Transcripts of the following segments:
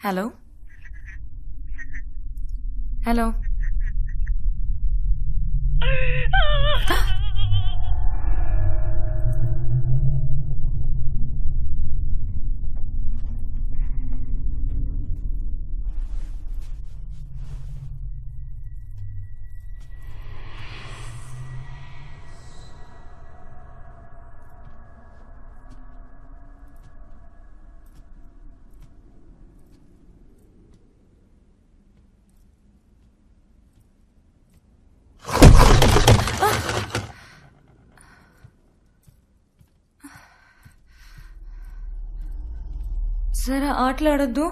Hello hello సరే ఆటలాడొద్దు.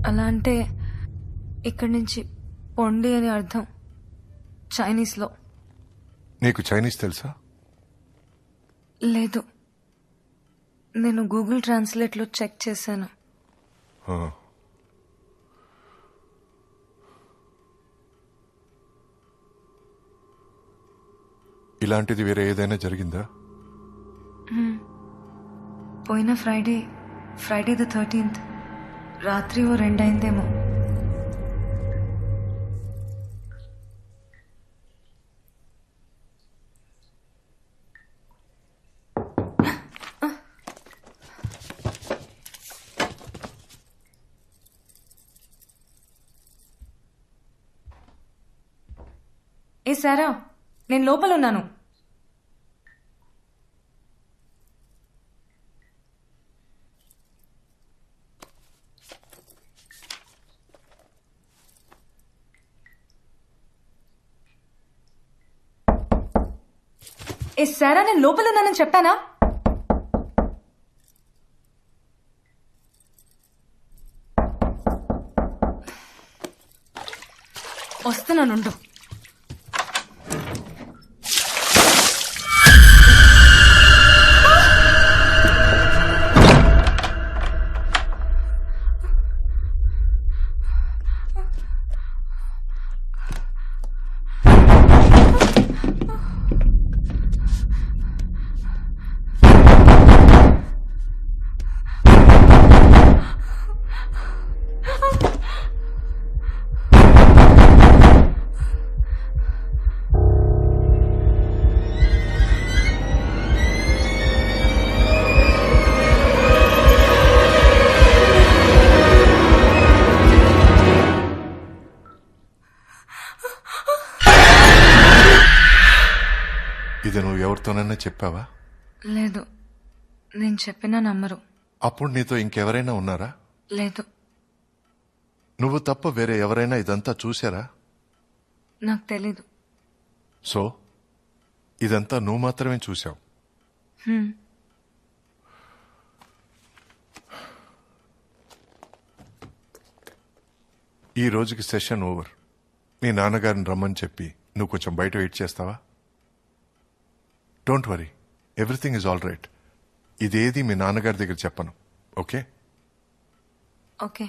అలా అంటే ఇక్కడి నుంచి పొండి అని అర్థం చైనీస్ లో. నీకు చైనీస్ తెలుసా? లేదు, నేను గూగుల్ ట్రాన్స్లేట్ లో చెక్ చేశాను. ఇలాంటిది వేరే ఏదైనా జరిగిందా? పోయిన ఫ్రైడే ద 13th రాత్రి 2 అయిందేమో. ఏ సారా, నేను లోపల ఉన్నాను. ఏ సారా, నేను లోపల ఉన్నానని చెప్పానా? వస్తున్నానుండు. ఇది నువ్వు ఎవరితోనైనా చెప్పావా? లేదు, నేను చెప్పినా నమ్మరు. అప్పుడు నీతో ఇంకెవరైనా ఉన్నారా? లేదు. నువ్వు తప్ప వేరే ఎవరైనా ఇదంతా చూశారా? నాకు తెలీదు. సో ఇదంతా నువ్వు మాత్రమే చూశావు. ఈ రోజుకి సెషన్ ఓవర్. మీ నాన్నగారిని రమ్మని చెప్పి నువ్వు కొంచెం బయట వెయిట్ చేస్తావా? Don't worry, everything is all right. ఇదేది మీ నాన్నగారి దగ్గర చెప్పను, ఓకే? ఓకే.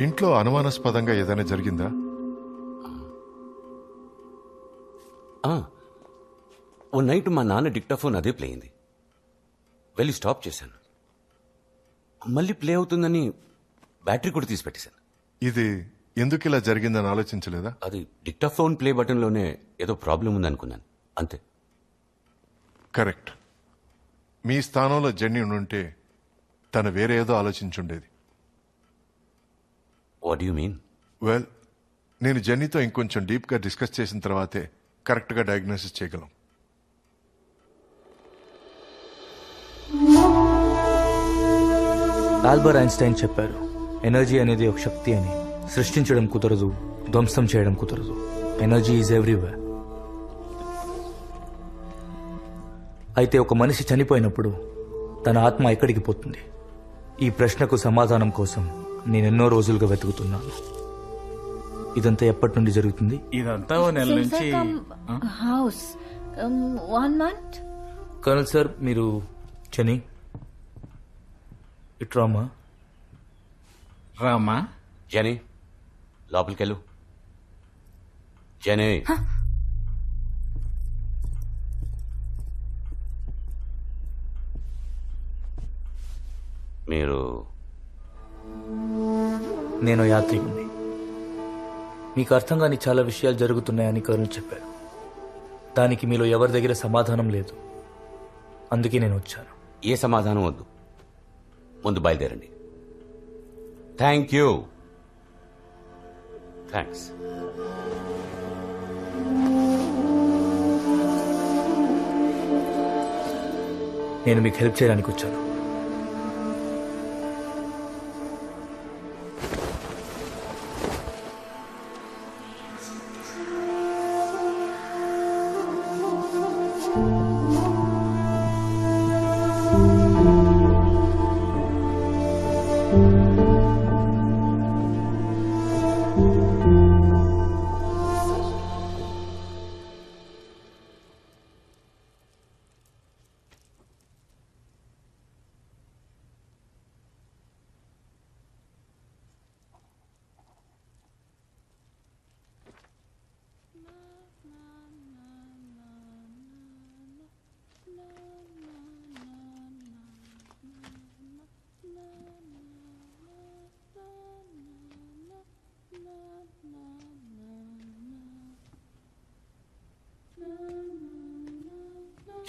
ఇంట్లో అనుమానాస్పదంగా ఏదైనా జరిగిందా? ఓ నైట్ మా నాన్న డిక్టాఫోన్ అదే ప్లే అయింది. వెళ్ళి స్టాప్ చేశాను. మళ్ళీ ప్లే అవుతుందని బ్యాటరీ కూడా తీసి పెట్టేశాను. ఇది ఎందుకు ఇలా జరిగిందని ఆలోచించలేదా? అది డిక్టాఫోన్ ప్లే బటన్లోనే ఏదో ప్రాబ్లం ఉందనుకున్నాను, అంతే. కరెక్ట్. మీ స్థానంలో జెన్నీ ఉంటే తను వేరే ఏదో ఆలోచించుండేది. What you mean? వెల్, నేను జెన్నీతో ఇంకొంచెం డీప్గా డిస్కస్ చేసిన తర్వాతే కరెక్ట్గా డయాగ్నోసిస్ చేయగలం. ఆల్బర్ట్ ఐన్స్టైన్ చెప్పారు, ఎనర్జీ అనేది ఒక శక్తి అని. సృష్టించడం కుదరదు, ధ్వంసం చేయడం కుదరదు. Energy is everywhere. అయితే ఒక మనిషి చనిపోయినప్పుడు తన ఆత్మ ఎక్కడికి పోతుంది? ఈ ప్రశ్నకు సమాధానం కోసం నేనెన్నో రోజులుగా వెతుకుతున్నాను. ఇదంతా ఎప్పటి నుండి జరుగుతుంది? ఇదంతా ఓ నెల నుంచి హౌస్ 1 month. కర్నల్ సార్, మీరు చని ఇట్రామా? రామా. జని లోపలికెళ్ళు. జని మీరు నేను యాత్రికుణ్ణి. మీకు అర్థం కాని చాలా విషయాలు జరుగుతున్నాయని కర్నల్ చెప్పారు. దానికి మీలో ఎవరి దగ్గర సమాధానం లేదు. అందుకే నేను వచ్చాను. ఏ సమాధానం వద్దు, ముందు బయలుదేరండి. Thank you. థ్యాంక్స్. నేను మీకు హెల్ప్ చేయడానికి వచ్చాను.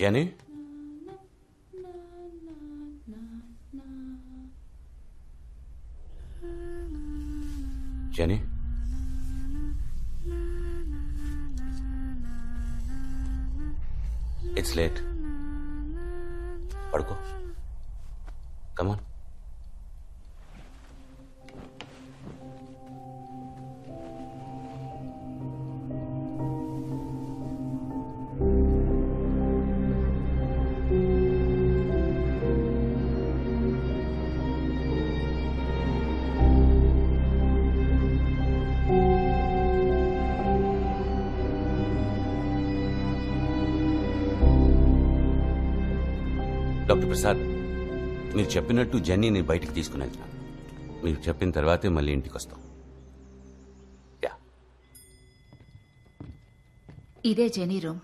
జని జని ఇట్స్ లేట్. పడుకో. కమాన్. డాక్టర్ ప్రసాద్, మీరు చెప్పినట్టు జెన్నీని బయటికి తీసుకుని వెళ్తున్నాను. మీరు చెప్పిన తర్వాతే మళ్ళీ ఇంటికి వస్తాం. యా. ఇదే జెనీ రూమ్.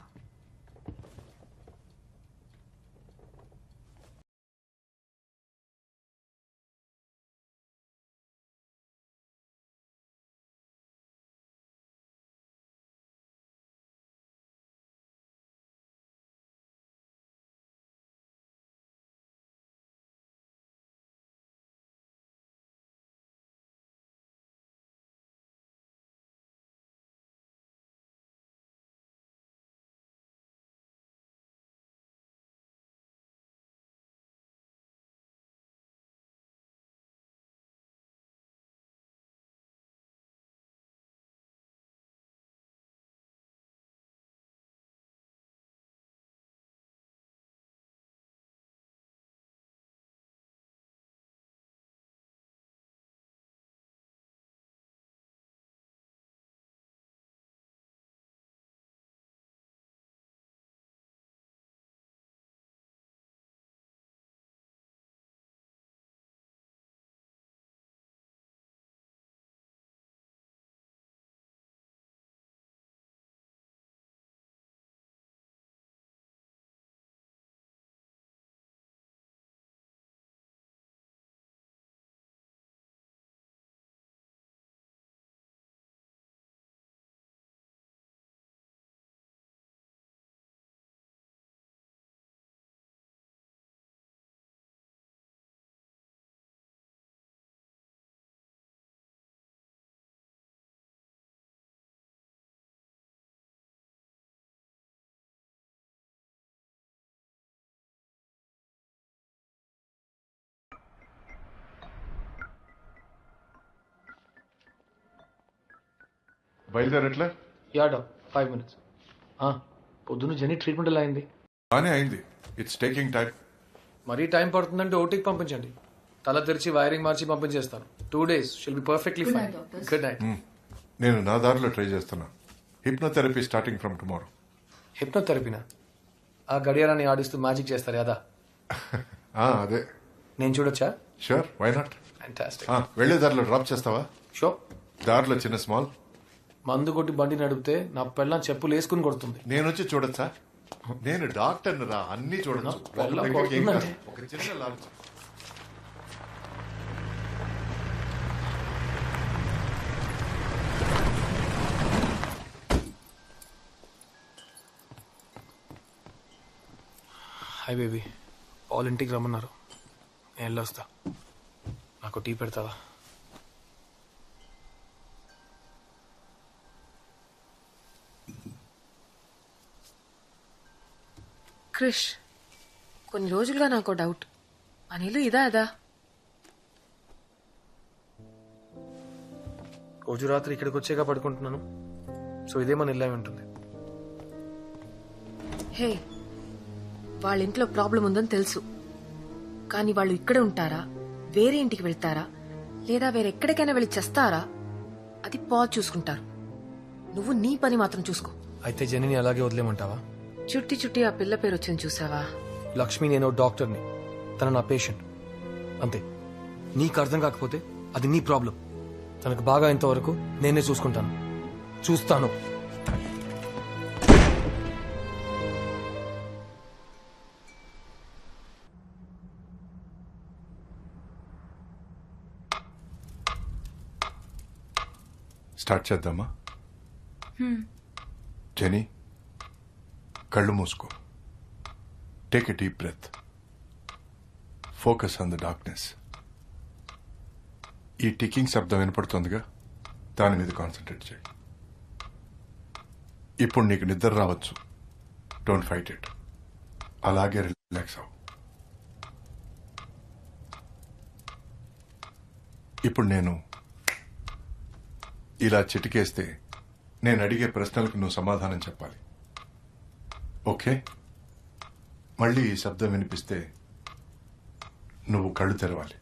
బయలుదేరట్లే? Yeah doc 5 minutes. పొద్దున్న జెనీ ట్రీట్మెంట్ ఎలా అయింది? బానే అయింది. It's taking time. మరీ టైం పడుతుందంటే ఓటీకి పంపించండి. తల తెరిచి వైరింగ్ మార్చి పంపించేస్తాను. 2 days she'll be perfectly fine. Good night. నేను నా దారిలో ట్రై చేస్తున్నా. Hypnotherapy starting from tomorrow. హిప్నోథెరపీనా? ఆ గడియారాన్ని ఆడిస్తూ మ్యాజిక్ చేస్తారు కదా. అదే. నేను చూడొచ్చా? Sure, why not. ఫ్యాంటాస్టిక్. వెళ్లే దారిలో డ్రాప్ చేస్తావా? షో. దారిలో చిన్న స్మాల్. మందు కొట్టి బండి నడిపితే నా పెళ్ళం చెప్పులు వేసుకుని కొడుతుంది. నేను వచ్చి చూడొచ్చా? నేను డాక్టర్ రా, అన్ని చూడొచ్చు. పెళ్ళం కొడుతుందంటే. ఒక చిన్న లాల్చి. హాయ్ బేబీ, పాల్ ఇంటికి రమ్మన్నారు. నేను వెళ్ళొస్తా. నాకు టీ పెడతావా? క్రిష్, కొన్ని రోజులుగా నాకు డౌట్. అనిలు ఇదా అదా? రోజు రాత్రి ఇక్కడికి వచ్చాక పడుకుంటున్నాను. సో ఇదే మన ఇల్లు అయి ఉంటుంది. హే, వాళ్ళ ఇంట్లో ప్రాబ్లం ఉందని తెలుసు, కానీ వాళ్ళు ఇక్కడే ఉంటారా, వేరే ఇంటికి వెళ్తారా, లేదా వేరెక్కడికైనా వెళ్ళి చేస్తారా? అది పాజ్ చూసుకుంటారు. నువ్వు నీ పని మాత్రం చూసుకో. అయితే జెనీని అలాగే వదిలేమంటావా? చుట్టి చుట్టి ఆ పిల్ల పేరు వచ్చింది చూసావా? లక్ష్మి, నేను డాక్టర్ని, తన నా పేషెంట్. అంతే. నీకు అర్థం కాకపోతే అది నీ ప్రాబ్లం. తనకు బాగా ఇంతవరకు నేనే చూసుకుంటాను, చూస్తాను. స్టార్ట్ చేద్దామా? జెనీ, కళ్ళు మూసుకో. Take a deep breath. Focus on the darkness. ఈ టికింగ్ శబ్దం వినపడుతుందిగా, దాని మీద కాన్సన్ట్రేట్ చేయి. ఇప్పుడు నీకు నిద్ర రావచ్చు. Don't fight it. అలాగే రిలాక్స్ అవ్వు. ఇప్పుడు నేను ఇలా చిటికేస్తే నేను అడిగే ప్రశ్నలకు నువ్వు సమాధానం చెప్పాలి. ఓకే? మళ్ళీ ఈ శబ్దం వినిపిస్తే నువ్వు కళ్ళు తెరవాలి.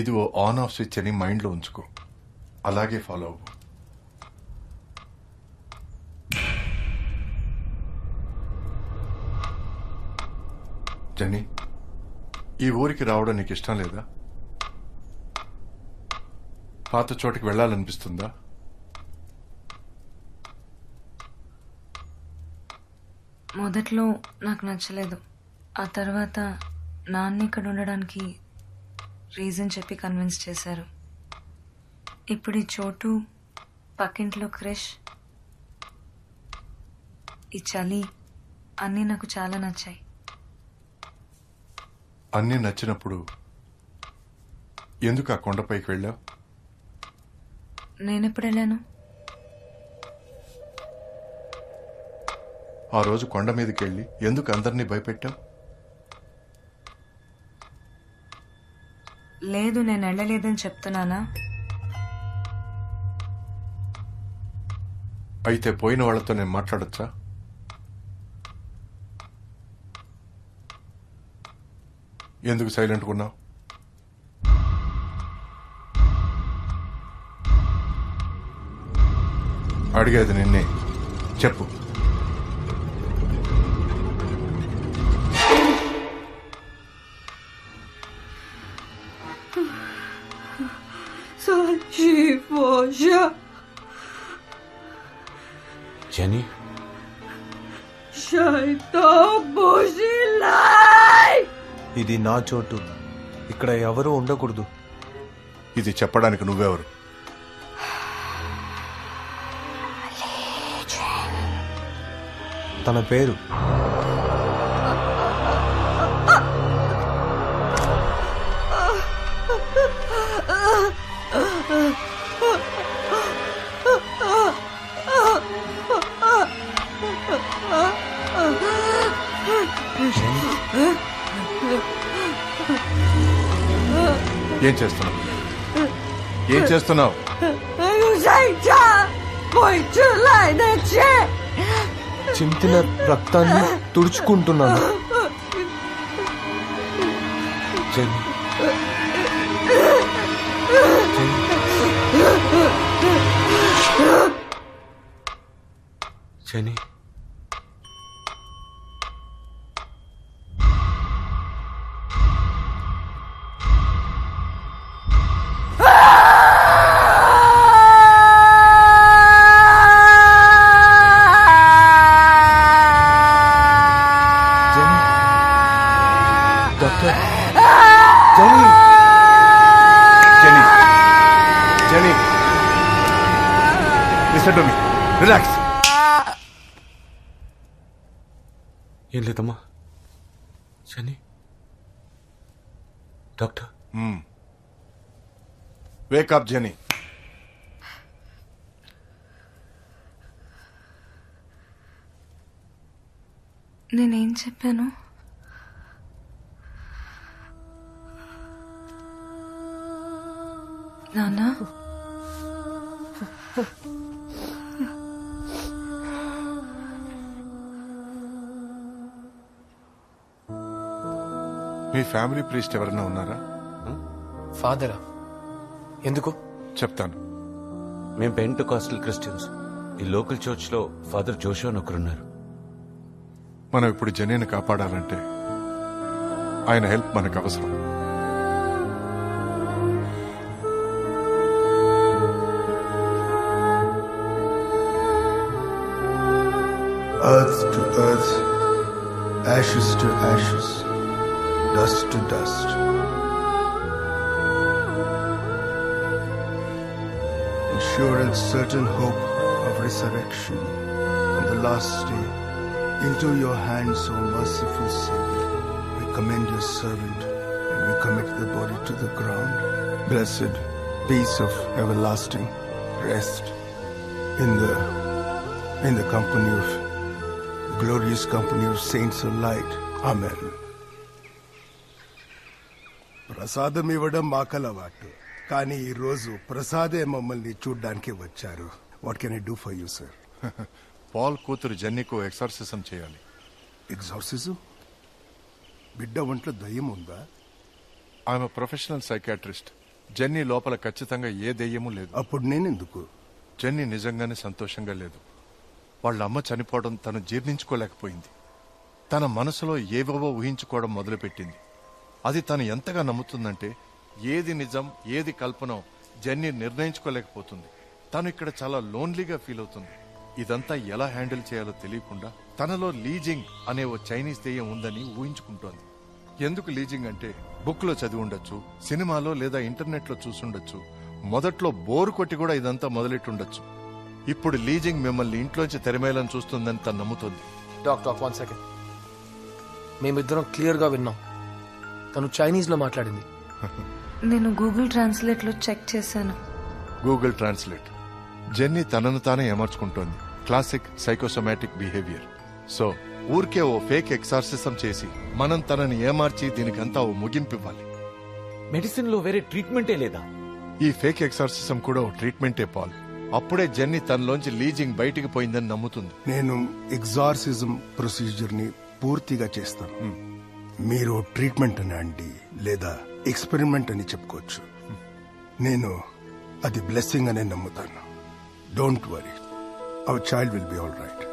ఇది ఓ ఆన్ ఆఫ్ స్విచ్ అని మైండ్లో ఉంచుకో. అలాగే ఫాలో అవ్వు. జెన్నీ, ఈ ఊరికి రావడం నీకు ఇష్టం లేదా? పాత చోటికి వెళ్ళాలనిపిస్తుందా? మొదట్లో నాకు నచ్చలేదు. ఆ తర్వాత నాన్న ఇక్కడ ఉండడానికి రీజన్ చెప్పి కన్విన్స్ చేశారు. ఇప్పుడు ఈ చోటు, పక్కింట్లో క్రిష్, ఈ చలి అన్నీ నాకు చాలా నచ్చాయి. అన్నీ నచ్చినప్పుడు ఎందుకు ఆ కొండపైకి వెళ్ళావు? నేనెప్పుడు వెళ్ళాను? ఆ రోజు కొండ మీదకి వెళ్ళి ఎందుకు అందరినీ భయపెట్టావు? లేదు, నేను వెళ్ళలేదని చెప్తున్నానా? అయితే పోయిన వాళ్ళతో నేను మాట్లాడొచ్చా? ఎందుకు సైలెంట్గా ఉన్నావు? అడిగేది నిన్నే, చెప్పు. జెనీ, ఇది నా చోటు. ఇక్కడ ఎవరూ ఉండకూడదు. ఇది చెప్పడానికి నువ్వెవరు? తన పేరు ఏం చేస్తున్నావు? ఏం చేస్తున్నావు? చింతిన రక్తాన్ని తుడుచుకుంటున్నాను. Jenny Jenny doctor Jenny Jenny Jenny listen to me relax. ఏం లేదమ్మా. Jenny doctor wake up Jenny. నేనేం చెప్పాను? నానా మీ ఫ్యామిలీ ప్రీస్ట్ ఎవరైనా ఉన్నారా? ఫాదరా? ఎందుకు? చెప్తాను. మేము పెంటెకోస్టల్ క్రిస్టియన్స్. ఈ లోకల్ చర్చ్ లో ఫాదర్ జోషువా అని ఒకరున్నారు. మనం ఇప్పుడు జెనీని కాపాడాలంటే ఆయన హెల్ప్ మనకు అవసరం. Earth to earth, ashes to ashes, dust to dust. In sure and certain hope of resurrection on the last day, into your hands, O merciful Savior, we commend your servant and we commit the body to the ground. Blessed peace of everlasting rest in the company of glorious company of saints of light. Amen. ప్రసాదం ఇవ్వడం మాకలవాటు, కానీ ఈ రోజు ప్రసాదే మమ్మల్ని చూడ్డానికి వచ్చారు. What can I do for you sir? Paul కూతురు జెన్నీకు ఎక్సర్సిజం చేయాలి. ఎగ్జార్సిజం? బిడ్డ ఒంట్లో దయ్యం ఉందా? ఆమె ప్రొఫెషనల్ సైకాట్రిస్ట్. జెన్నీ లోపల ఖచ్చితంగా ఏ దెయ్యమూ లేదు. అప్పుడు నేనెందుకు? జెన్నీ నిజంగానే సంతోషంగా లేదు. వాళ్ళ అమ్మ చనిపోవడం తను జీర్ణించుకోలేకపోయింది. తన మనసులో ఏవేవో ఊహించుకోవడం మొదలుపెట్టింది. అది తను ఎంతగా నమ్ముతుందంటే ఏది నిజం ఏది కల్పనో జెన్నీ నిర్ణయించుకోలేకపోతుంది. తను ఇక్కడ చాలా లోన్లీగా ఫీల్ అవుతుంది. ఇదంతా ఎలా హ్యాండిల్ చేయాలో తెలియకుండా తనలో లీజింగ్ అనే ఓ చైనీస్ దెయ్యం ఉందని ఊహించుకుంటోంది. ఎందుకు లీజింగ్ అంటే బుక్ లో చదివి ఉండొచ్చు, సినిమాలో లేదా ఇంటర్నెట్ లో చూసుండొచ్చు. మొదట్లో బోరు కొట్టి కూడా ఇదంతా మొదలెట్టుండొచ్చు. ఇప్పుడు లీజింగ్ మిమ్మల్ని ఇంట్లోంచి తెరమేయాలని చూస్తుందని తను నమ్ముతోంది. Doctor 1 second. మేమిద్దరం క్లియర్ గా విన్నాం. తను చైనీస్ లో మాట్లాడింది. నేను గూగుల్ ట్రాన్స్లేట్ లో చెక్ చేశాను. Google translate. జెన్నీ తనను తానే ఏమర్చుకుంటోంది. Classic psychosomatic behaviour. సో ఊరికే ఓ ఫేక్ ఎక్సార్సిజం చేసి మనం తనని ఏమార్చి దీనికంతా ఓ ముగింపివ్వాలి. మెడిసిన్ లో వేరే ట్రీట్మెంటే లేదా? ఈ ఫేక్ ఎక్సార్సిజం కూడా ఓ ట్రీట్మెంటే పాల్. అప్పుడే జెన్నీ తనలోంచి లీజింగ్ బయటికి పోయిందని నమ్ముతుంది. నేను ఎగ్జార్సిజం ప్రొసీజర్ ని పూర్తిగా చేస్తాను. మీరు ట్రీట్మెంట్ అని అండి లేదా ఎక్స్పెరిమెంట్ అని చెప్పుకోవచ్చు. నేను అది బ్లెస్సింగ్ అనే నమ్ముతాను. Don't worry, our child will be all right.